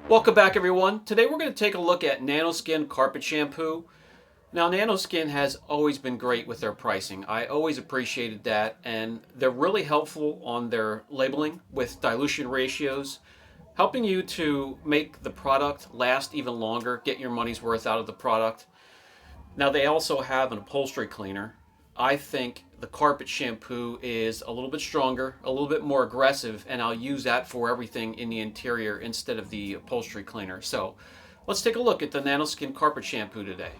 Welcome back, everyone. Today we're going to take a look at NANOSKIN Carpet Shampoo. Now, NANOSKIN has always been great with their pricing. I always appreciated that, and they're really helpful on their labeling with dilution ratios, helping you to make the product last even longer, get your money's worth out of the product. Now, they also have an upholstery cleaner. I think the carpet shampoo is a little bit stronger, a little bit more aggressive, and I'll use that for everything in the interior instead of the upholstery cleaner. So let's take a look at the NANOSKIN Carpet Shampoo today.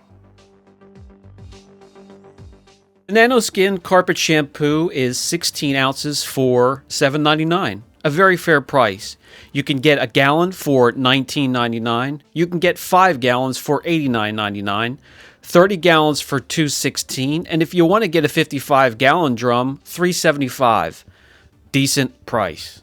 The NANOSKIN Carpet Shampoo is 16 ounces for $7.99. A very fair price. You can get a gallon for $19.99. You can get 5 gallons for $89.99. 30 gallons for $2.16, and if you want to get a 55-gallon drum, $3.75. Decent price.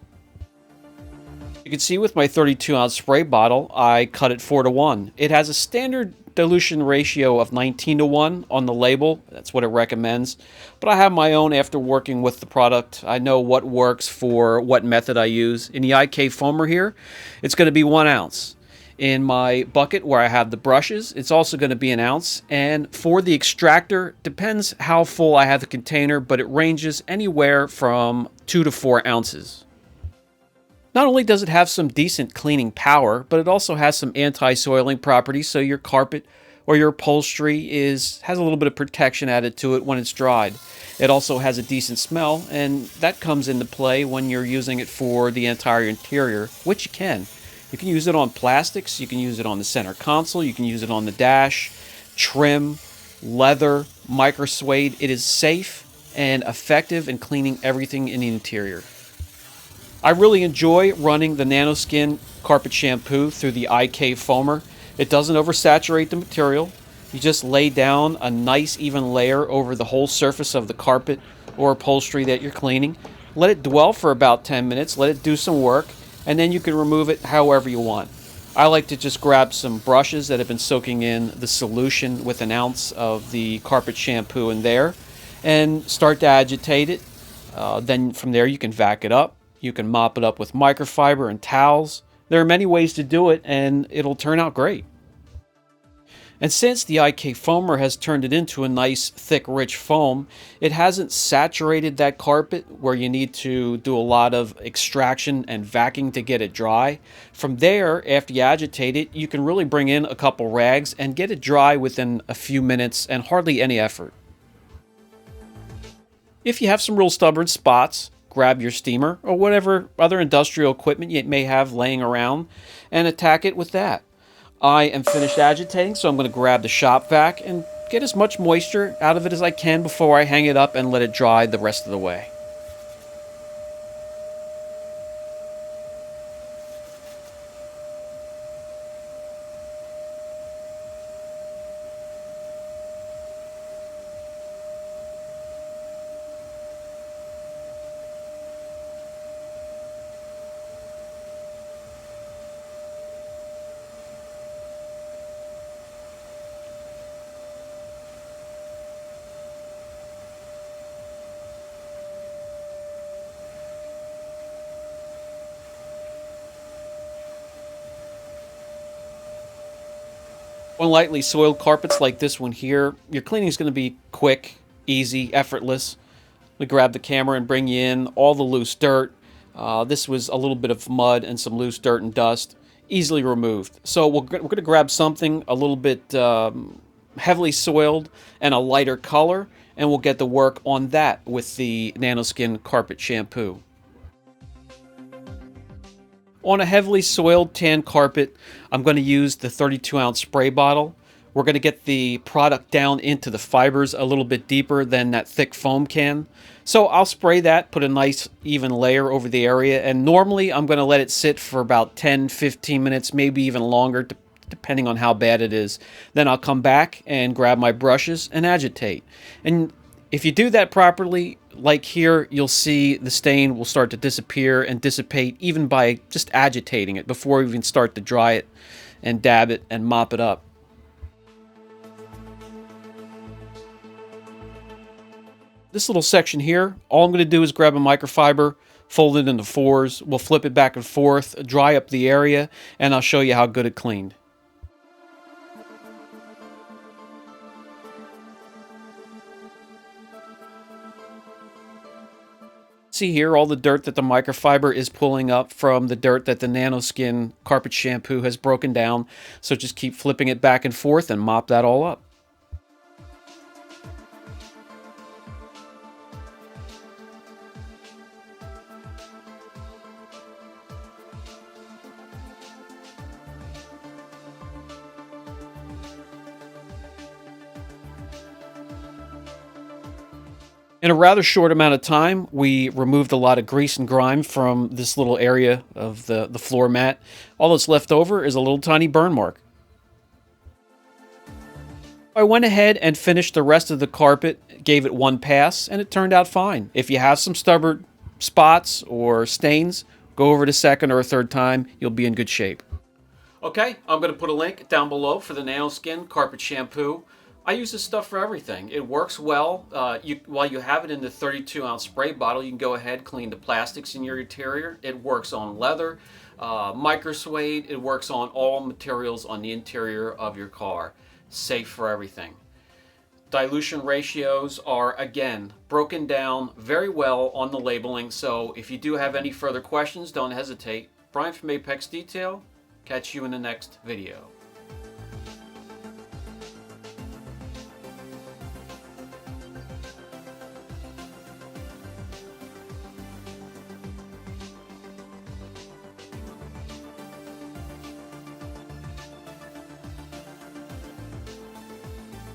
You can see with my 32-ounce spray bottle, I cut it 4-to-1. It has a standard dilution ratio of 19-to-1 on the label. That's what it recommends. But I have my own after working with the product. I know what works for what method I use. In the IK foamer here, it's going to be 1 ounce. In my bucket where I have the brushes, it's also going to be 1 ounce. And for the extractor, depends how full I have the container, but it ranges anywhere from 2 to 4 ounces. Not only does it have some decent cleaning power, but it also has some anti-soiling properties, so your carpet or your upholstery has a little bit of protection added to it when it's dried. It also has a decent smell, and that comes into play when you're using it for the entire interior, which you can. You can use it on plastics, you can use it on the center console, you can use it on the dash, trim, leather, micro suede. It is safe and effective in cleaning everything in the interior. I really enjoy running the NANOSKIN Carpet Shampoo through the IK foamer. It doesn't oversaturate the material. You just lay down a nice even layer over the whole surface of the carpet or upholstery that you're cleaning. Let it dwell for about 10 minutes, let it do some work, and then you can remove it however you want. I like to just grab some brushes that have been soaking in the solution with 1 ounce of the carpet shampoo in there and start to agitate it. Then from there you can vac it up. You can mop it up with microfiber and towels. There are many ways to do it, and it'll turn out great. And since the IK foamer has turned it into a nice, thick, rich foam, it hasn't saturated that carpet where you need to do a lot of extraction and vacuuming to get it dry. From there, after you agitate it, you can really bring in a couple rags and get it dry within a few minutes and hardly any effort. If you have some real stubborn spots, grab your steamer or whatever other industrial equipment you may have laying around and attack it with that. I am finished agitating, so I'm going to grab the shop vac and get as much moisture out of it as I can before I hang it up and let it dry the rest of the way. On lightly soiled carpets like this one here, your cleaning is going to be quick, easy, effortless. We grab the camera and bring you in all the loose dirt. This was a little bit of mud and some loose dirt and dust, easily removed. So we're going to grab something a little bit heavily soiled and a lighter color, and we'll get to work on that with the NANOSKIN Carpet Shampoo. On a heavily soiled tan carpet, I'm going to use the 32-ounce spray bottle. We're going to get the product down into the fibers a little bit deeper than that thick foam can. So I'll spray that, put a nice even layer over the area, and normally I'm going to let it sit for about 10-15 minutes, maybe even longer, depending on how bad it is. Then I'll come back and grab my brushes and agitate. And if you do that properly, like here, you'll see the stain will start to disappear and dissipate even by just agitating it before we even start to dry it and dab it and mop it up. This little section here, all I'm going to do is grab a microfiber, fold it into fours, we'll flip it back and forth, dry up the area, and I'll show you how good it cleaned. See here all the dirt that the microfiber is pulling up from the dirt that the NANOSKIN Carpet Shampoo has broken down. So just keep flipping it back and forth and mop that all up. In a rather short amount of time, we removed a lot of grease and grime from this little area of the floor mat. All that's left over is a little tiny burn mark. I went ahead and finished the rest of the carpet, gave it one pass, and it turned out fine. If you have some stubborn spots or stains, go over it a second or a third time, you'll be in good shape. Okay, I'm going to put a link down below for the NANOSKIN Carpet Shampoo. I use this stuff for everything. It works well. While you have it in the 32-ounce spray bottle, you can go ahead and clean the plastics in your interior. It works on leather, micro suede. It works on all materials on the interior of your car. Safe for everything. Dilution ratios are, again, broken down very well on the labeling. So if you do have any further questions, don't hesitate. Brian from Apex Detail. Catch you in the next video.